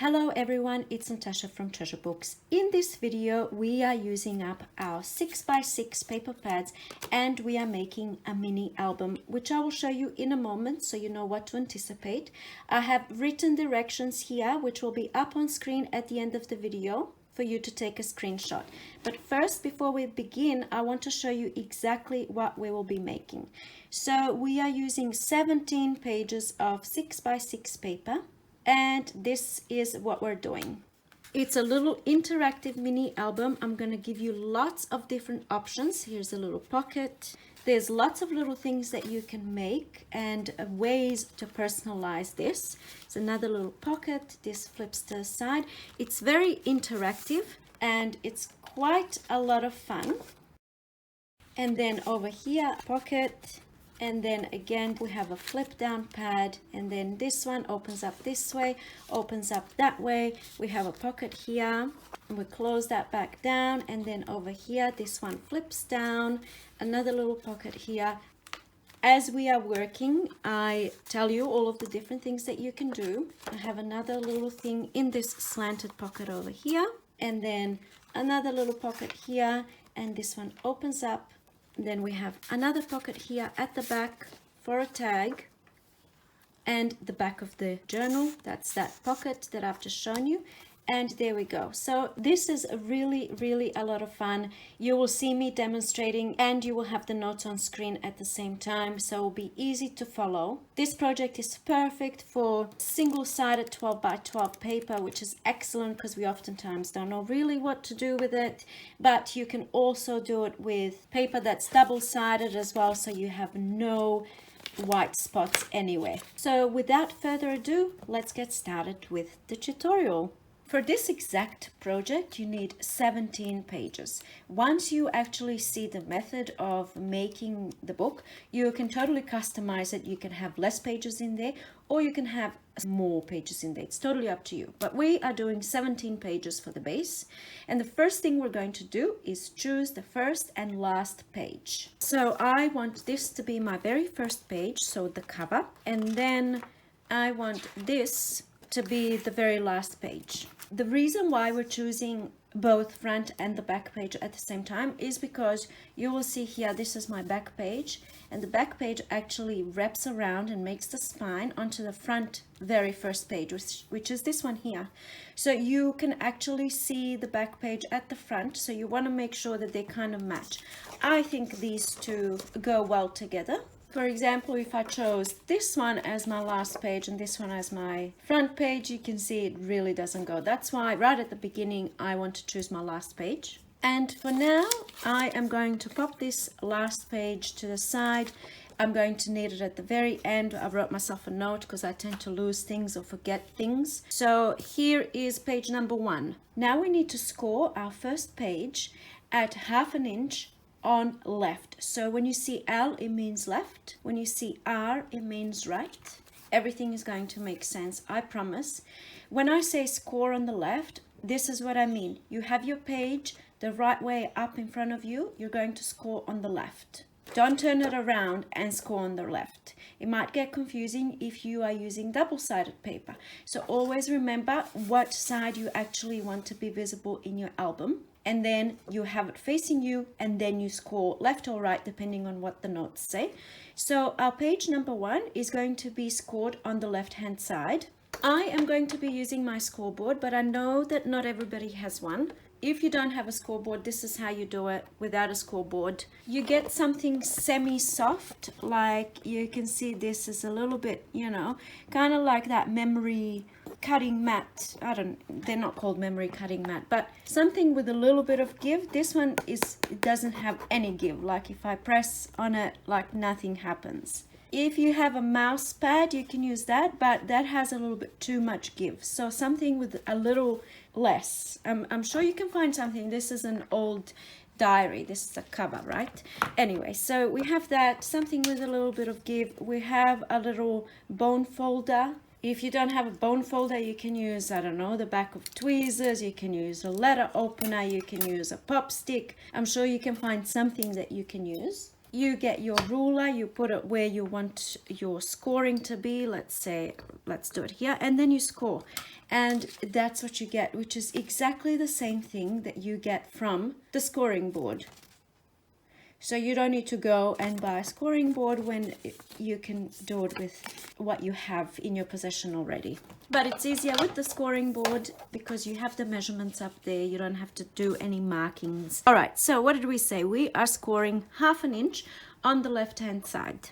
Hello everyone, it's Natasha from Treasure Books. In this video, we are using up our 6x6 paper pads and we are making a mini album, which I will show you in a moment so you know what to anticipate. I have written directions here, which will be up on screen at the end of the video for you to take a screenshot. But first, before we begin, I want to show you exactly what we will be making. So we are using 17 pages of 6x6 paper. And this is what we're doing. It's a little interactive mini album. I'm going to give you lots of different options. Here's a little pocket. There's lots of little things that you can make and ways to personalize this. It's another little pocket. This flips to the side. It's very interactive and it's quite a lot of fun. And then over here, pocket. And then again, we have a flip down pad, and then this one opens up this way, opens up that way. We have a pocket here, and we close that back down. And then over here, this one flips down, another little pocket here. As we are working, I tell you all of the different things that you can do. I have another little thing in this slanted pocket over here, and then another little pocket here, and this one opens up. Then we have another pocket here at the back for a tag, and the back of the journal, that's that pocket that I've just shown you. And there we go. So this is really a lot of fun. You will see me demonstrating and you will have the notes on screen at the same time, so it will be easy to follow. This project is perfect for single-sided 12x12 paper, which is excellent because we oftentimes don't know really what to do with it. But you can also do it with paper that's double-sided as well, so you have no white spots anywhere. So without further ado, let's get started with the tutorial. For this exact project, you need 17 pages. Once you actually see the method of making the book, you can totally customize it. You can have less pages in there, or you can have more pages in there. It's totally up to you. But we are doing 17 pages for the base. And the first thing we're going to do is choose the first and last page. So I want this to be my very first page, so the cover. And then I want this to be the very last page. The reason why we're choosing both front and the back page at the same time is because you will see here, this is my back page, and the back page actually wraps around and makes the spine onto the front very first page, which is this one here. So you can actually see the back page at the front, so you want to make sure that they kind of match. I think these two go well together. For example, if I chose this one as my last page and this one as my front page, you can see it really doesn't go. That's why right at the beginning, I want to choose my last page. And for now, I am going to pop this last page to the side. I'm going to need it at the very end. I wrote myself a note because I tend to lose things or forget things. So here is page number 1. Now we need to score our first page at 1/2 inch on left. So when you see L, it means left. When you see R, it means right. Everything is going to make sense, I promise. When I say score on the left, this is what I mean. You have your page the right way up in front of you. You're going to score on the left. Don't turn it around and score on the left. It might get confusing if you are using double-sided paper. So always remember what side you actually want to be visible in your album. And then you have it facing you, and then you score left or right depending on what the notes say. So our page number 1 is going to be scored on the left hand side. I am going to be using my scoreboard, but I know that not everybody has one. If you don't have a scoreboard, this is how you do it without a scoreboard. You get something semi-soft, like you can see this is a little bit, you know, kind of like that memory cutting mat. They're not called memory cutting mat, but something with a little bit of give. This one it doesn't have any give. Like if I press on it, like nothing happens. If you have a mouse pad, you can use that, but that has a little bit too much give. So something with a little less. I'm sure you can find something. This is an old diary. This is a cover, right? Anyway, so we have that, something with a little bit of give. We have a little bone folder. If you don't have a bone folder, you can use, I don't know, the back of tweezers. You can use a letter opener. You can use a pop stick. I'm sure you can find something that you can use. You get your ruler, you put it where you want your scoring to be. Let's say, let's do it here, and then you score. And that's what you get, which is exactly the same thing that you get from the scoring board. So you don't need to go and buy a scoring board when you can do it with what you have in your possession already. But it's easier with the scoring board because you have the measurements up there. You don't have to do any markings. All right, so what did we say? We are scoring 1/2 inch on the left-hand side.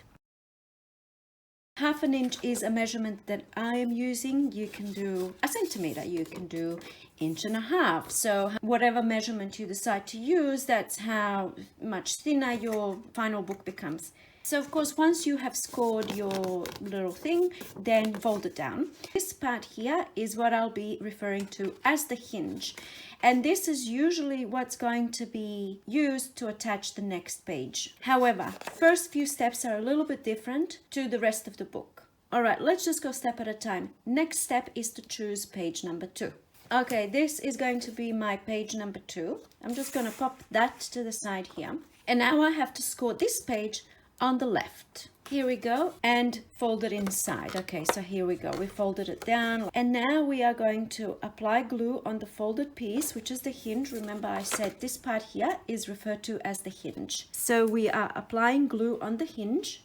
1/2 inch is a measurement that I am using. You can do a centimeter, you can do 1.5 inches. So whatever measurement you decide to use, that's how much thinner your final book becomes. So of course, once you have scored your little thing, then fold it down. This part here is what I'll be referring to as the hinge. And this is usually what's going to be used to attach the next page. However, first few steps are a little bit different to the rest of the book. All right, let's just go step at a time. Next step is to choose page number 2. Okay, this is going to be my page number 2. I'm just going to pop that to the side here. And now I have to score this page on the left. Here we go, and fold it inside. Okay, so here we go, we folded it down, and now we are going to apply glue on the folded piece, which is the hinge. Remember, I said this part here is referred to as the hinge. So we are applying glue on the hinge.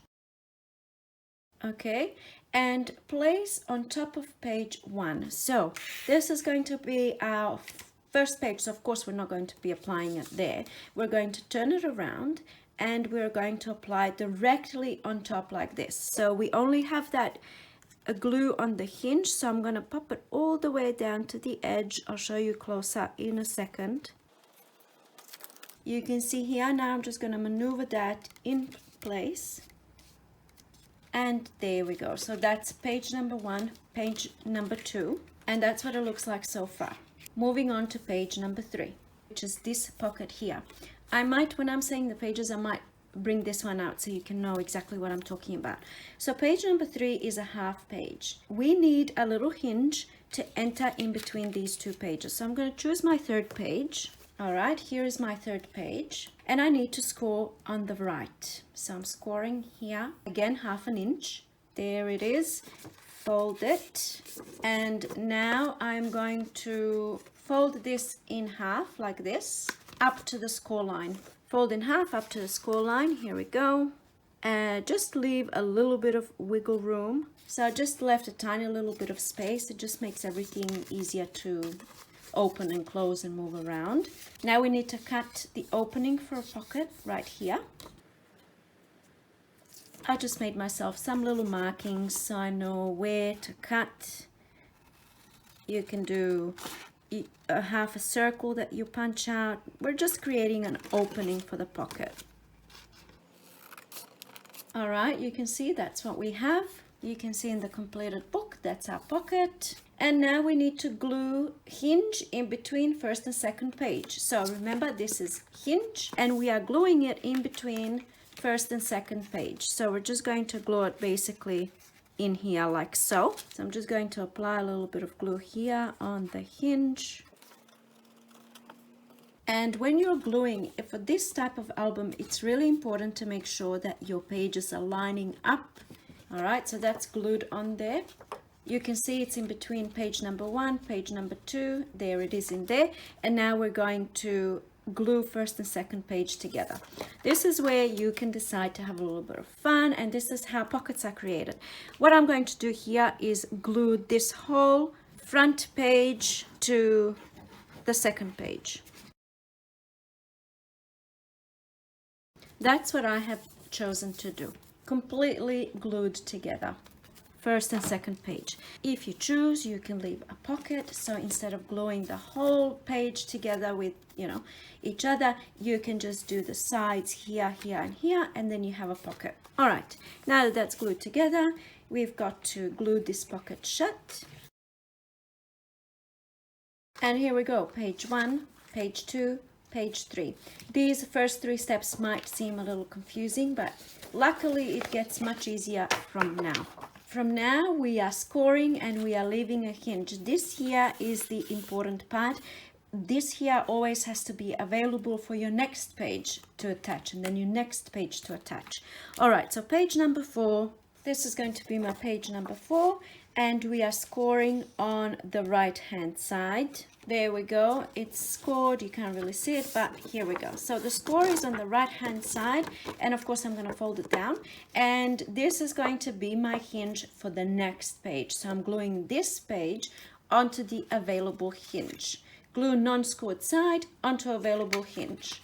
Okay, and place on top of page 1. So this is going to be our first page. So of course we're not going to be applying it there. We're going to turn it around, and we're going to apply directly on top like this. So we only have that glue on the hinge, so I'm going to pop it all the way down to the edge. I'll show you closer in a second. You can see here now I'm just going to maneuver that in place, and there we go. So that's page number 1, page number 2, and that's what it looks like so far. Moving on to page number 3, which is this pocket here. I might, when I'm saying the pages, I might bring this one out so you can know exactly what I'm talking about. So page number 3 is a half page. We need a little hinge to enter in between these 2 pages. So I'm going to choose my 3rd page. All right, here is my 3rd page, and I need to score on the right. So I'm scoring here, again, 1/2 inch. There it is. Fold it, and now I'm going to fold this in half like this, up to the score line. Fold in half up to the score line. Here we go. Just leave a little bit of wiggle room. So I just left a tiny little bit of space. It just makes everything easier to open and close and move around. Now we need to cut the opening for a pocket right here. I just made myself some little markings so I know where to cut. You can do a half a circle that you punch out. We're just creating an opening for the pocket. All right, you can see that's what we have. You can see in the completed book, that's our pocket. And now we need to glue hinge in between 1st and 2nd page. So remember, this is hinge, and we are gluing it in between 1st and 2nd page. So we're just going to glue it basically in here like so. So I'm just going to apply a little bit of glue here on the hinge. And when you're gluing, for this type of album, it's really important to make sure that your pages are lining up. All right, so that's glued on there. You can see it's in between page number 1, page number 2. There it is in there. And now we're going to glue 1st and 2nd page together. This is where you can decide to have a little bit of fun, and this is how pockets are created. What I'm going to do here is glue this whole front page to the 2nd page. That's what I have chosen to do. Completely glued together, 1st and 2nd page. If you choose, you can leave a pocket. So instead of gluing the whole page together with, each other, you can just do the sides here, here, and here, and then you have a pocket. All right, now that that's glued together, we've got to glue this pocket shut. And here we go, page 1, page 2, page 3. These first 3 steps might seem a little confusing, but luckily it gets much easier from now. From now we are scoring and we are leaving a hinge. This here is the important part. this here always has to be available for your next page to attach, and then your next page to attach. All right, so page number 4, this is going to be my page number 4, and we are scoring on the right hand side. There we go, it's scored. You can't really see it, but here we go. So the score is on the right hand side, and of course I'm going to fold it down, and this is going to be my hinge for the next page. So I'm gluing this page onto the available hinge. Glue non-scored side onto available hinge.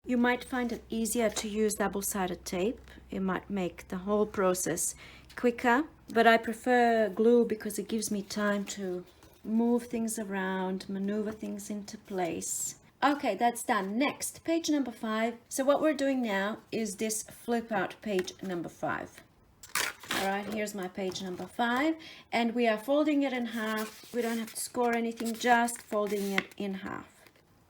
You might find it easier to use double-sided tape. It might make the whole process quicker, but I prefer glue because it gives me time to move things around, maneuver things into place. Okay, that's done. Next, page number 5. So what we're doing now is this flip out page number 5. All right, here's my page number 5, and we are folding it in half. We don't have to score anything, just folding it in half.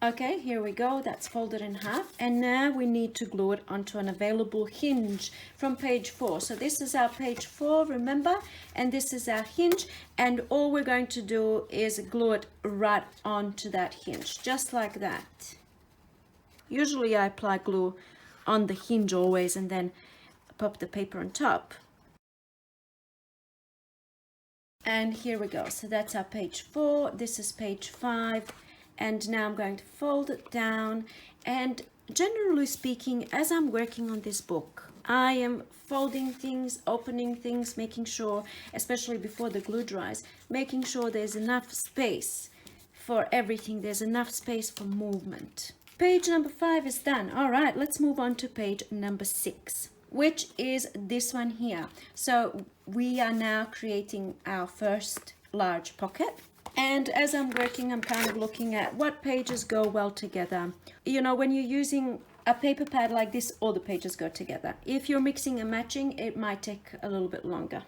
Okay, here we go, that's folded in half, and now we need to glue it onto an available hinge from page 4. So this is our page 4, remember, and this is our hinge, and all we're going to do is glue it right onto that hinge, just like that. Usually I apply glue on the hinge always and then pop the paper on top. And here we go, so that's our page 4, this is page 5, and now I'm going to fold it down. And generally speaking, as I'm working on this book, I am folding things, opening things, making sure, especially before the glue dries, making sure there's enough space for everything, there's enough space for movement. Page number 5 is done. All right, let's move on to page number 6. Which is this one here. So we are now creating our first large pocket, and as I'm working, I'm kind of looking at what pages go well together. You know, when you're using a paper pad like this, all the pages go together. If you're mixing and matching, it might take a little bit longer.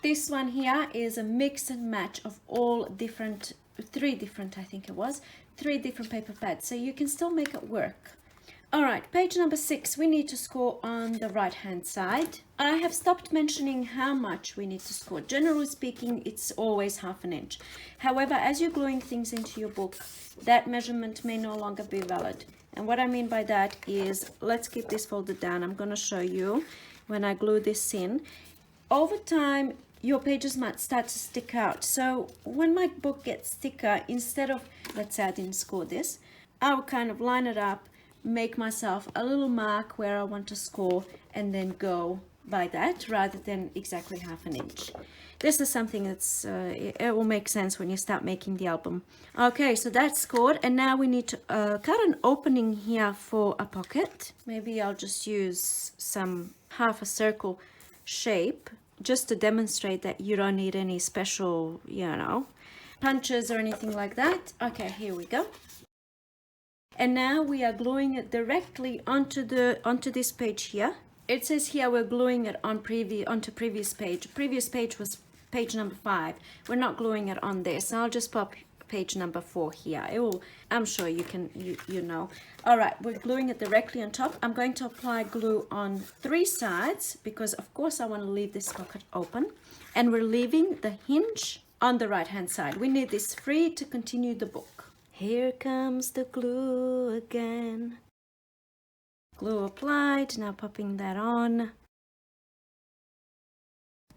This one here is a mix and match of all different, three different paper pads, so you can still make it work. All right, page number 6, we need to score on the right hand side. I have stopped mentioning how much we need to score. Generally speaking, it's always ½ inch. However, as you're gluing things into your book, that measurement may no longer be valid. And what I mean by that is, let's keep this folded down. I'm going to show you when I glue this in. Over time, your pages might start to stick out. So when my book gets thicker, instead of, let's say I didn't score this, I will kind of line it up, make myself a little mark where I want to score, and then go by that rather than exactly ½ inch. This is something that's it will make sense when you start making the album. Okay, so that's scored, and now we need to cut an opening here for a pocket. Maybe I'll just use some half a circle shape just to demonstrate that you don't need any special, you know, punches or anything like that. Okay, here we go. And now we are gluing it directly onto this page here. It says here we're gluing it onto previous page. Previous page was page number 5. We're not gluing it on this. I'll just pop page number 4 here. It will, I'm sure you can, you know. All right, we're gluing it directly on top. I'm going to apply glue on 3 sides because of course I want to leave this pocket open, and we're leaving the hinge on the right hand side. We need this free to continue the book. Here comes the glue again. Glue applied, now popping that on.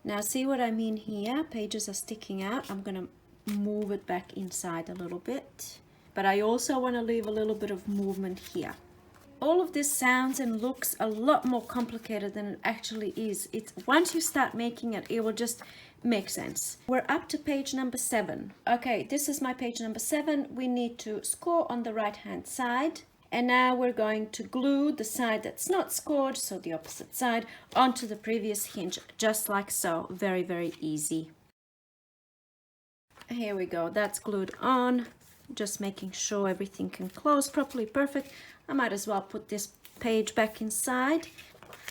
Now see what I mean here? Pages are sticking out. I'm gonna move it back inside a little bit, but I also want to leave a little bit of movement here. All of this sounds and looks a lot more complicated than it actually is. It's once you start making it, it will just make sense. We're up to page number 7. Okay, this is my page number 7. We need to score on the right hand side, and now we're going to glue the side that's not scored, so the opposite side, onto the previous hinge, just like so. Very, very easy. Here we go, that's glued on. Just making sure everything can close properly. Perfect. I might as well put this page back inside,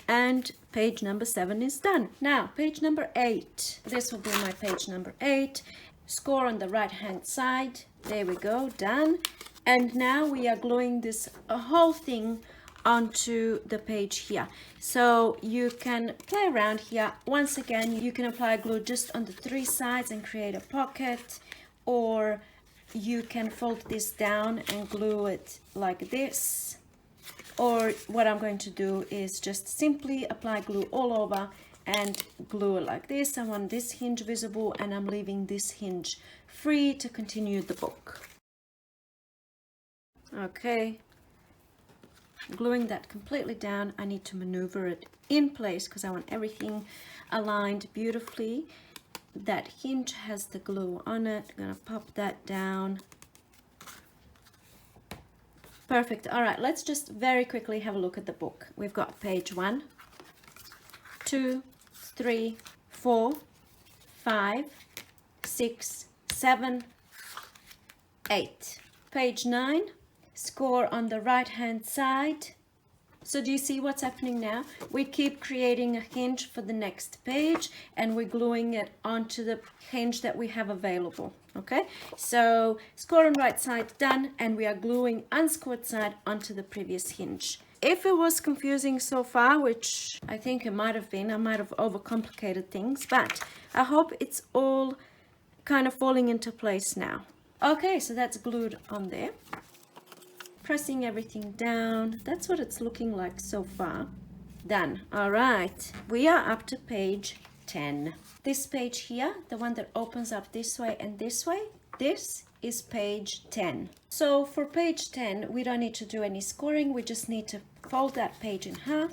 and page number 7 is done. Now page number 8, this will be my page number 8. Score on the right hand side. There we go, done. And now we are gluing this whole thing onto the page here, so you can play around here. Once again, you can apply glue just on the 3 sides and create a pocket, or you can fold this down and glue it like this, or what I'm going to do is just simply apply glue all over and glue it like this. I want this hinge visible, and I'm leaving this hinge free to continue the book. Okay, gluing that completely down. I need to maneuver it in place because I want everything aligned beautifully. That hinge has the glue on it. I'm gonna pop that down. Perfect. All right, let's just very quickly have a look at the book. We've got page 1, 2, 3, 4, 5, 6, 7, 8. Page 9, score on the right hand side. So do you see what's happening now? We keep creating a hinge for the next page, and we're gluing it onto the hinge that we have available. Okay, so score on right side done, and we are gluing unscored side onto the previous hinge. If it was confusing so far, which I think it might have been, I might have overcomplicated things, but I hope it's all kind of falling into place now. Okay, so that's glued on there. Pressing everything down. That's what it's looking like so far. Done. All right, we are up to page 10. This page here, the one that opens up this way and this way, this is page 10. So for page 10, we don't need to do any scoring. We just need to fold that page in half,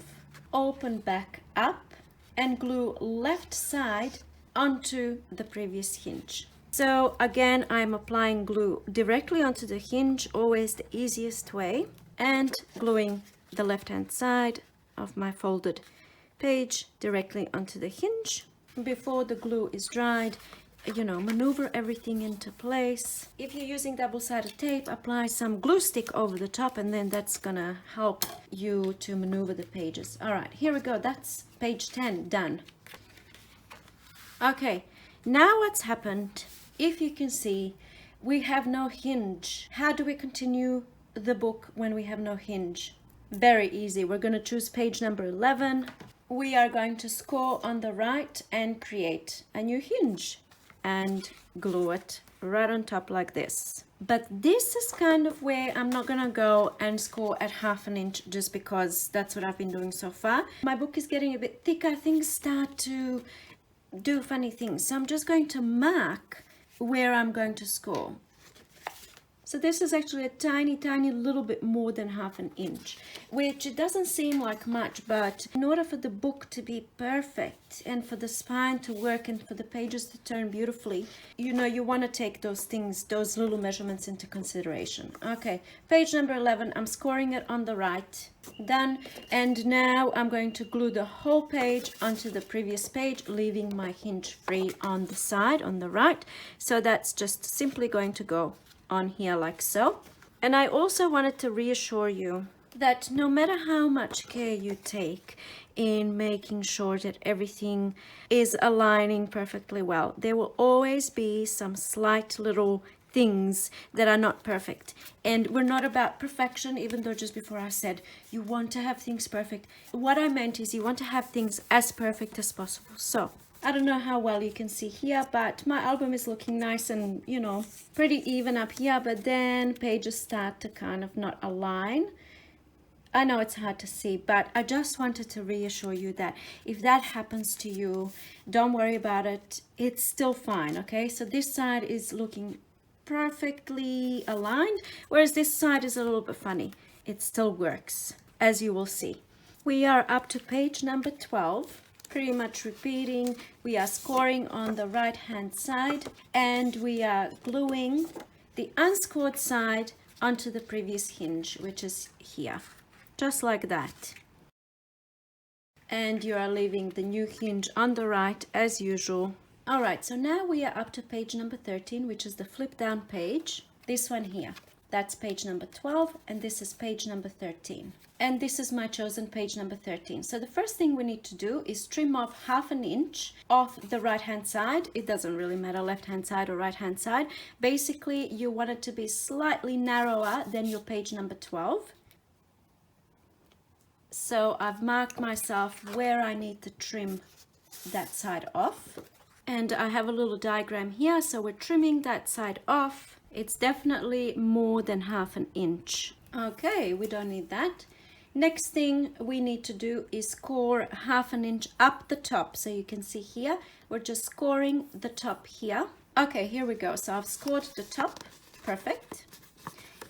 open back up, and glue left side onto the previous hinge. So again, I'm applying glue directly onto the hinge, always the easiest way, and gluing the left hand side of my folded page directly onto the hinge. Before the glue is dried, you know, maneuver everything into place. If you're using double-sided tape, apply some glue stick over the top, and then that's gonna help you to maneuver the pages. All right, here we go. That's page 10 done. Okay, now what's happened? If you can see, we have no hinge. How do we continue the book when we have no hinge? Very easy. We're going to choose page number 11. We are going to score on the right and create a new hinge and glue it right on top like this. But this is kind of where I'm not going to go and score at 1/2 inch just because that's what I've been doing so far. My book is getting a bit thicker. Things start to do funny things. So I'm just going to mark where I'm going to score. So this is actually a tiny little bit more than 1/2 inch, which it doesn't seem like much, but in order for the book to be perfect and for the spine to work and for the pages to turn beautifully, you know, you want to take those things, those little measurements into consideration. Okay, page number 11, I'm scoring it on the right. Done. And now I'm going to glue the whole page onto the previous page, leaving my hinge free on the side, on the right. So that's just simply going to go on here like so. And I also wanted to reassure you that no matter how much care you take in making sure that everything is aligning perfectly well, there will always be some slight little things that are not perfect. And we're not about perfection, even though just before I said you want to have things perfect. What I meant is you want to have things as perfect as possible. So I don't know how well you can see here, but my album is looking nice and, you know, pretty even up here, but then pages start to kind of not align. I know it's hard to see, but I just wanted to reassure you that if that happens to you, don't worry about it. It's still fine, okay? So this side is looking perfectly aligned, whereas this side is a little bit funny. It still works, as you will see. We are up to page number 12, pretty much repeating. We are scoring on the right hand side, and we are gluing the unscored side onto the previous hinge, which is here, just like that. And you are leaving the new hinge on the right as usual. All right, so now we are up to page number 13, which is the flip down page. This one here, that's page number 12, and this is page number 13. And this is my chosen page number 13. So the first thing we need to do is trim off 1/2 inch off the right hand side. It doesn't really matter left hand side or right hand side. Basically, you want it to be slightly narrower than your page number 12. So I've marked myself where I need to trim that side off. And I have a little diagram here, so we're trimming that side off. It's definitely more than 1/2 inch. Okay, we don't need that. Next thing we need to do is score 1/2 inch up the top. So you can see here, we're just scoring the top here. Okay, here we go. So I've scored the top, perfect.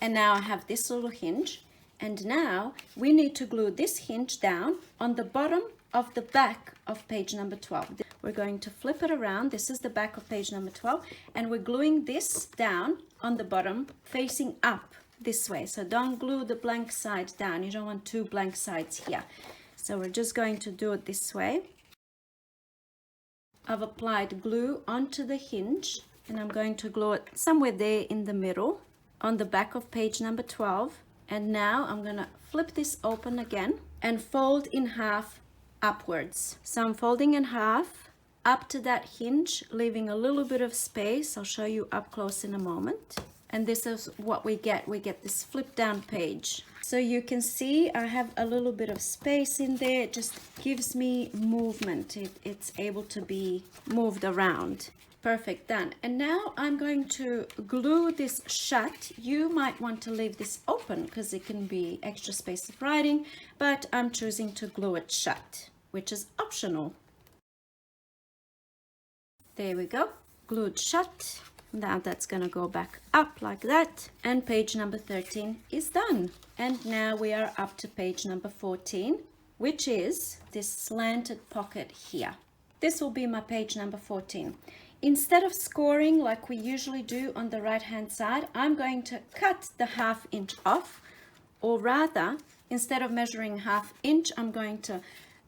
And now I have this little hinge. And now we need to glue this hinge down on the bottom of the back of page number 12. We're going to flip it around. This is the back of page number 12. And we're gluing this down on the bottom facing up this way. So don't glue the blank side down. You don't want 2 blank sides here. So we're just going to do it this way. I've applied glue onto the hinge and I'm going to glue it somewhere there in the middle on the back of page number 12. And now I'm gonna flip this open again and fold in half upwards. So I'm folding in half up to that hinge, leaving a little bit of space. I'll show you up close in a moment. And this is what we get. We get this flip down page. So you can see I have a little bit of space in there. It just gives me movement. It's able to be moved around. Perfect, done. And now I'm going to glue this shut. You might want to leave this open because it can be extra space of writing, but I'm choosing to glue it shut, which is optional. There we go, glued shut. Now that's gonna go back up like that. And page number 13 is done. And now we are up to page number 14, which is this slanted pocket here. This will be my page number 14. Instead of scoring like we usually do on the right hand side, I'm going to cut the 1/2 inch off, or rather, instead of measuring 1/2 inch, I'm going to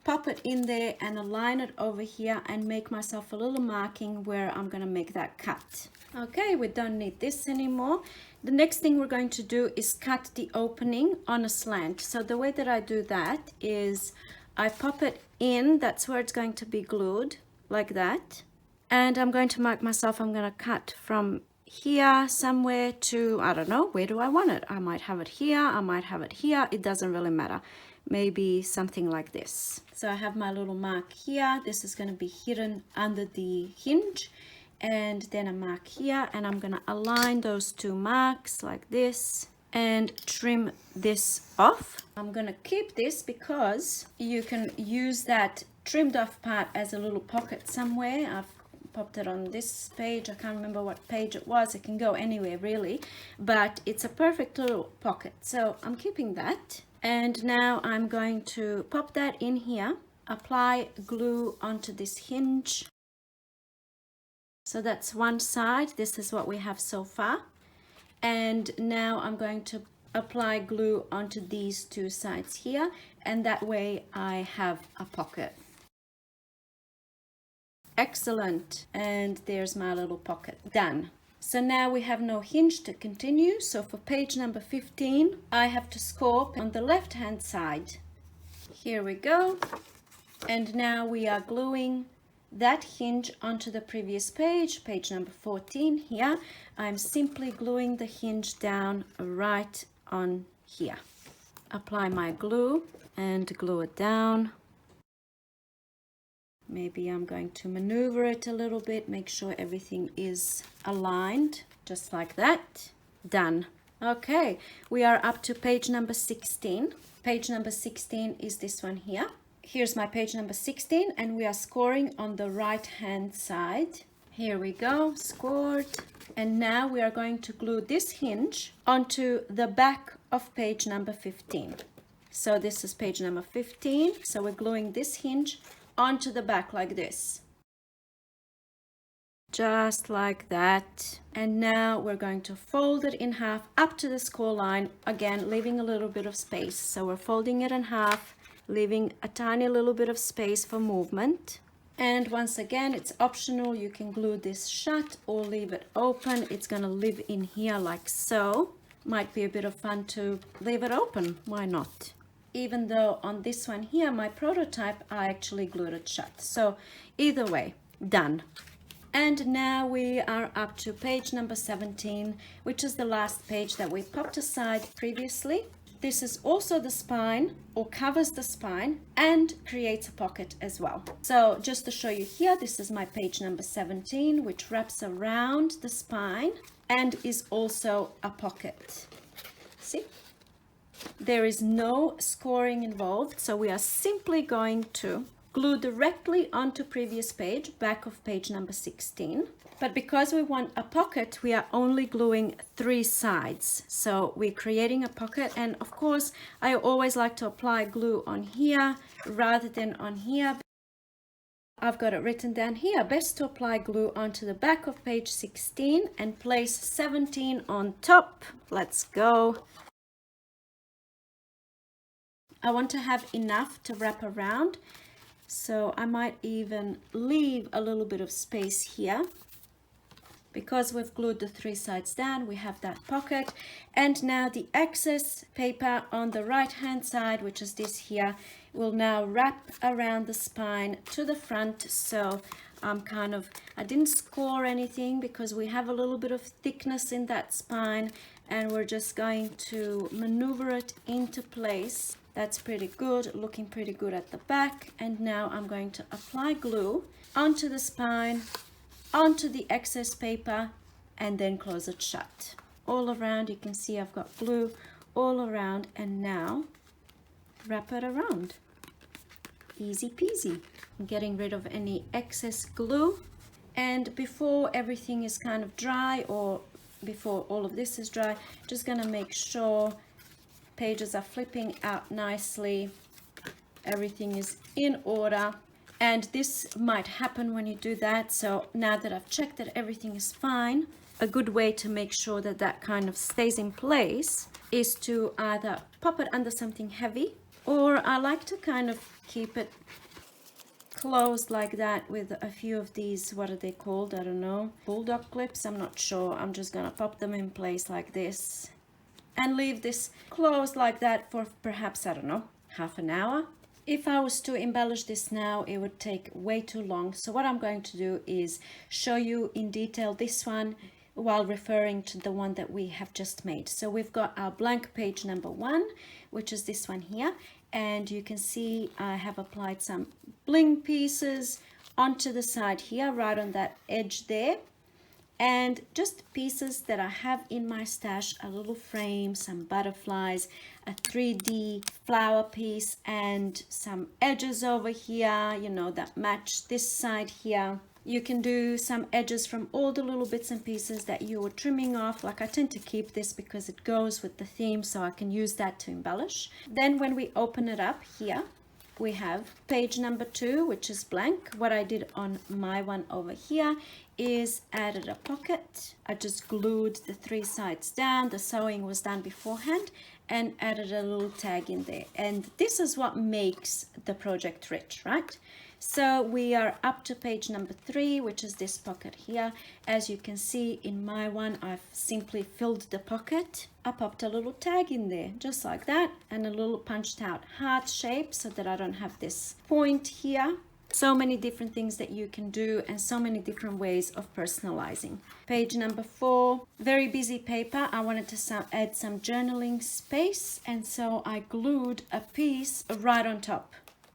pop it in there and align it over here and make myself a little marking where I'm going to make that cut. Okay, we don't need this anymore. The next thing we're going to do is cut the opening on a slant. So the way that I do that is I pop it in, that's where it's going to be glued, like that. And I'm going to mark myself, I'm going to cut from here somewhere to, I don't know, where do I want it? I might have it here, I might have it here, it doesn't really matter. Maybe something like this. So I have my little mark here. This is going to be hidden under the hinge. And then a mark here, and I'm going to align those 2 marks like this and trim this off. I'm going to keep this because you can use that trimmed off part as a little pocket somewhere. I've popped it on this page. I can't remember what page it was. It can go anywhere really, but it's a perfect little pocket. So I'm keeping that. And now I'm going to pop that in here, apply glue onto this hinge. So that's one side. This is what we have so far. And now I'm going to apply glue onto these 2 sides here, and that way I have a pocket. Excellent. And there's my little pocket. Done. So now we have no hinge to continue. So for page number 15, I have to score on the left hand side. Here we go. And now we are gluing that hinge onto the previous page, page number 14 here. I'm simply gluing the hinge down right on here. Apply my glue and glue it down. Maybe I'm going to maneuver it a little bit, make sure everything is aligned, just like that. Done. Okay, we are up to page number 16. Page number 16 is this one here. Here's my page number 16, and we are scoring on the right hand side. Here we go, scored. And now we are going to glue this hinge onto the back of page number 15. So this is page number 15. So we're gluing this hinge onto the back like this. Just like that. And now we're going to fold it in half up to the score line, again leaving a little bit of space. So we're folding it in half, leaving a tiny little bit of space for movement. And once again, it's optional. You can glue this shut or leave it open. It's going to live in here like so. Might be a bit of fun to leave it open. Why not? Even though on this one here, my prototype, I actually glued it shut. So either way, done. And now we are up to page number 17, which is the last page that we popped aside previously. This is also the spine, or covers the spine, and creates a pocket as well. So just to show you here, this is my page number 17, which wraps around the spine. and is also a pocket. See? There is no scoring involved, so we are simply going to glue directly onto previous page, back of page number 16. But because we want a pocket, we are only gluing 3 sides. So we're creating a pocket, and of course, I always like to apply glue on here rather than on here. I've got it written down here, best to apply glue onto the back of page 16 and place 17 on top. Let's go. I want to have enough to wrap around, so I might even leave a little bit of space here. Because we've glued the 3 sides down, we have that pocket. And now the excess paper on the right hand side, which is this here, will now wrap around the spine to the front. So I didn't score anything because we have a little bit of thickness in that spine, and we're just going to maneuver it into place. That's pretty good, looking pretty good at the back. And now I'm going to apply glue onto the spine, onto the excess paper, and then close it shut. All around, you can see I've got glue all around, and now wrap it around. Easy peasy. I'm getting rid of any excess glue. And before everything is kind of dry, or before all of this is dry, just gonna make sure pages are flipping out nicely, everything is in order. And this might happen when you do that. So now that I've checked that everything is fine, a good way to make sure that that kind of stays in place is to either pop it under something heavy, or I like to kind of keep it closed like that with a few of these, what are they called? I don't know, bulldog clips, I'm not sure. I'm just gonna pop them in place like this and leave this closed like that for perhaps, I don't know, half an hour. If I was to embellish this now, it would take way too long. So what I'm going to do is show you in detail this one while referring to the one that we have just made. So we've got our blank page number 1, which is this one here. And you can see I have applied some bling pieces onto the side here, right on that edge there. And just pieces that I have in my stash, a little frame, some butterflies, a 3D flower piece, and some edges over here, you know, that match this side here. You can do some edges from all the little bits and pieces that you were trimming off. Like, I tend to keep this because it goes with the theme, so I can use that to embellish. Then when we open it up here, we have page number 2, which is blank. What I did on my one over here is added a pocket. I just glued the 3 sides down. The sewing was done beforehand, and added a little tag in there. And this is what makes the project rich, right? So we are up to page number 3, which is this pocket here. As you can see in my one, I've simply filled the pocket. I popped a little tag in there, just like that, and a little punched out heart shape so that I don't have this point here. So many different things that you can do, and so many different ways of personalizing. Page number 4, very busy paper. I wanted to add some journaling space, and so I glued a piece right on top.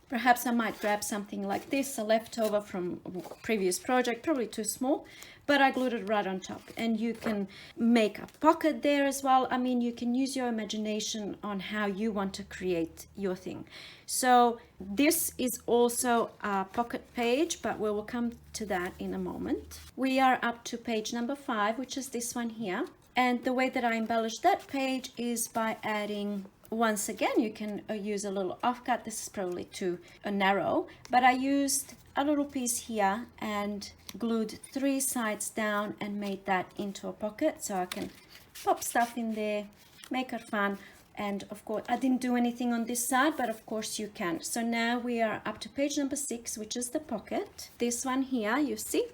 Perhaps I might grab something like this, a leftover from a previous project, probably too small, but I glued it right on top. And you can make a pocket there as well. I mean, you can use your imagination on how you want to create your thing. So this is also a pocket page, but we will come to that in a moment. We are up to page number 5, which is this one here. And the way that I embellish that page is by adding, once again, you can use a little offcut. This is probably too narrow, but I used a little piece here and glued 3 sides down and made that into a pocket, so I can pop stuff in there, make it fun. And of course, I didn't do anything on this side, but of course you can. So now we are up to page number 6, which is the pocket. This one here, you see.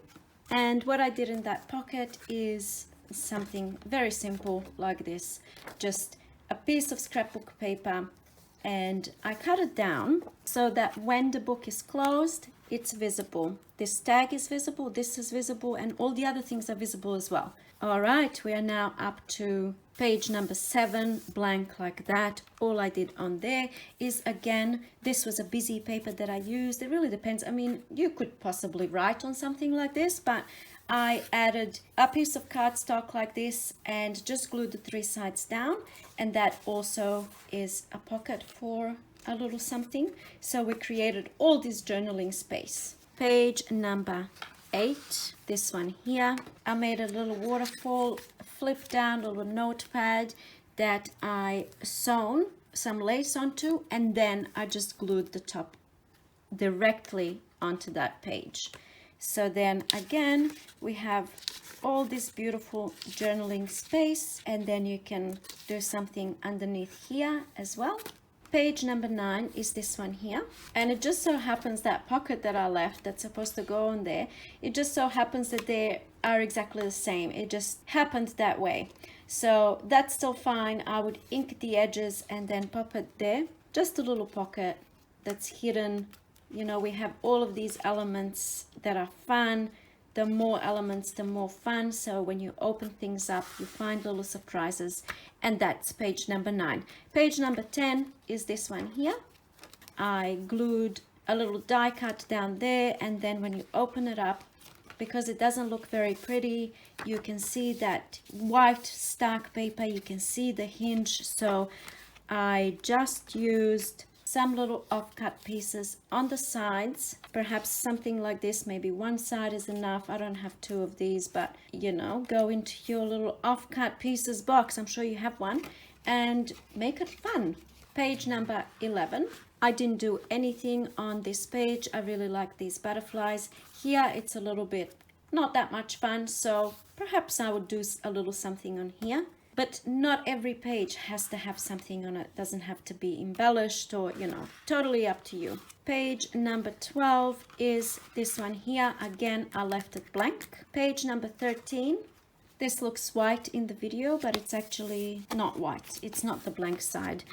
And what I did in that pocket is something very simple like this. Just a piece of scrapbook paper, and I cut it down so that when the book is closed, it's visible. This tag is visible, this is visible, and all the other things are visible as well. All right, we are now up to page number 7, blank like that. All I did on there is, again, this was a busy paper that I used. It really depends. I mean, you could possibly write on something like this, but I added a piece of cardstock like this and just glued the 3 sides down, and that also is a pocket for a little something. So we created all this journaling space. Page number 8, this one here, I made a little waterfall, flip down a little notepad that I sewn some lace onto, and then I just glued the top directly onto that page. So then again we have all this beautiful journaling space, and then you can do something underneath here as well. Page number 9 is this one here, and it just so happens that pocket that I left that's supposed to go on there, it just so happens that they are exactly the same. It just happened that way. So that's still fine. I would ink the edges and then pop it there. Just a little pocket that's hidden. You know, we have all of these elements that are fun. The more elements, the more fun. So when you open things up, you find little surprises. And that's page number 9. Page number 10 is this one here. I glued a little die cut down there, and then when you open it up, because it doesn't look very pretty, you can see that white stack paper, you can see the hinge. So I just used some little off-cut pieces on the sides, perhaps something like this, maybe one side is enough. I don't have 2 of these, but you know, go into your little off-cut pieces box, I'm sure you have one, and make it fun. Page number 11. I didn't do anything on this page. I really like these butterflies. Here it's a little bit not that much fun, so perhaps I would do a little something on here. But not every page has to have something on it. It doesn't have to be embellished, or, you know, totally up to you. Page number 12 is this one here. Again, I left it blank. Page number 13. This looks white in the video, but it's actually not white. It's not the blank side.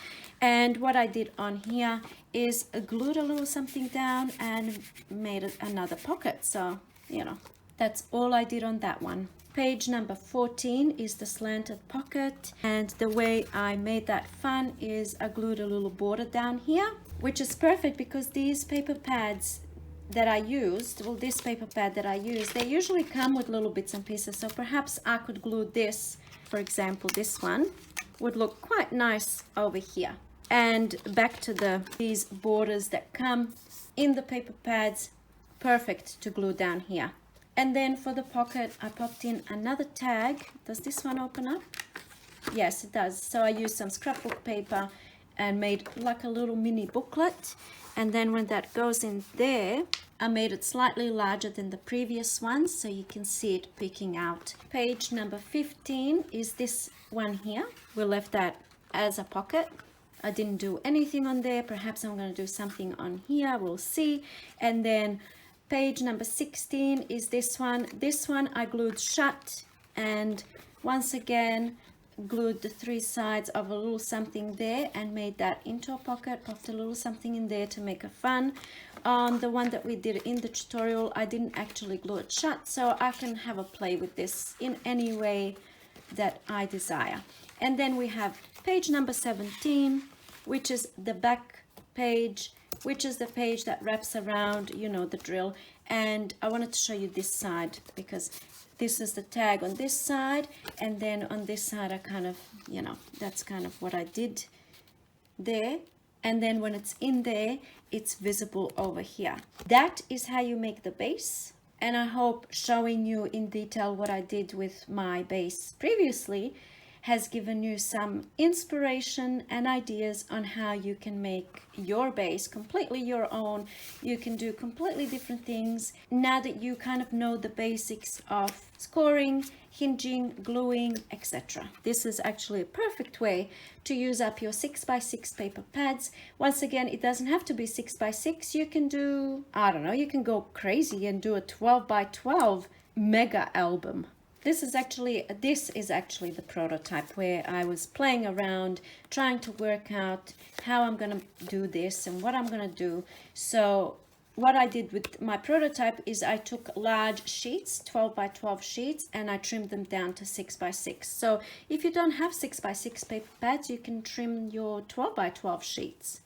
And what I did on here is glued a little something down and made it another pocket. So, you know, that's all I did on that one. Page number 14 is the slanted pocket, and the way I made that fun is I glued a little border down here, which is perfect because these paper pads that I used, well, this paper pad that I used, they usually come with little bits and pieces, so perhaps I could glue this, for example, this one would look quite nice over here. And back to these borders that come in the paper pads, perfect to glue down here. And then for the pocket, I popped in another tag. Does this one open up? Yes, it does. So I used some scrapbook paper and made like a little mini booklet. And then when that goes in there, I made it slightly larger than the previous one, so you can see it peeking out. Page number 15 is this one here. We left that as a pocket. I didn't do anything on there. Perhaps I'm going to do something on here. We'll see. And then page number 16 is this one. This one I glued shut, and once again glued the 3 sides of a little something there and made that into a pocket. Popped a little something in there to make it fun. On the one that we did in the tutorial, I didn't actually glue it shut, so I can have a play with this in any way that I desire. And then we have page number 17, which is the back page, which is the page that wraps around, you know the drill. And I wanted to show you this side because this is the tag on this side, and then on this side I kind of, you know, that's kind of what I did there. And then when it's in there, it's visible over here. That is how you make the base. And I hope showing you in detail what I did with my base previously has given you some inspiration and ideas on how you can make your base completely your own. You can do completely different things now that you kind of know the basics of scoring, hinging, gluing, etc. This is actually a perfect way to use up your 6x6 paper pads. Once again, it doesn't have to be 6x6. You can do, I don't know, you can go crazy and do a 12x12 mega album. This is actually the prototype where I was playing around, trying to work out how I'm going to do this and what I'm going to do. So what I did with my prototype is I took large sheets, 12x12 sheets, and I trimmed them down to 6x6. So if you don't have 6x6 paper pads, you can trim your 12x12 sheets.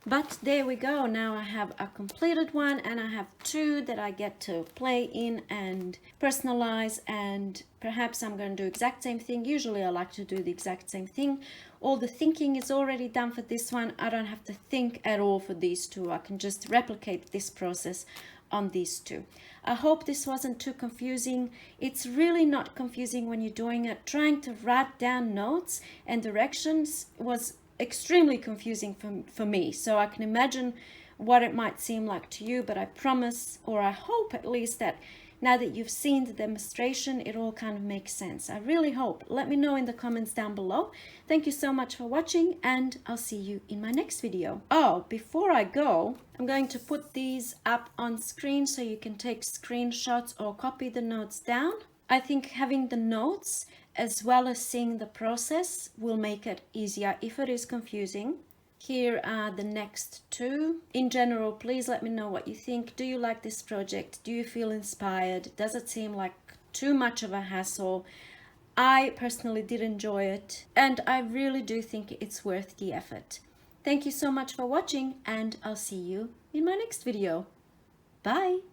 But there we go. Now I have a completed one, and I have two that I get to play in and personalize, and perhaps I'm going to do exact same thing. Usually I like to do the exact same thing. All the thinking is already done for this one. I don't have to think at all for these two. I can just replicate this process on these two. I hope this wasn't too confusing. It's really not confusing when you're doing it. Trying to write down notes and directions was extremely confusing for me, so I can imagine what it might seem like to you, but I promise, or I hope at least, that now that you've seen the demonstration, it all kind of makes sense. I really hope. Let me know in the comments down below. Thank you so much for watching, and I'll see you in my next video. Oh, before I go, I'm going to put these up on screen so you can take screenshots or copy the notes down. I think having the notes as well as seeing the process will make it easier if it is confusing. Here are the next two. In general, please let me know what you think. Do you like this project? Do you feel inspired? Does it seem like too much of a hassle? I personally did enjoy it, and I really do think it's worth the effort. Thank you so much for watching, and I'll see you in my next video. Bye!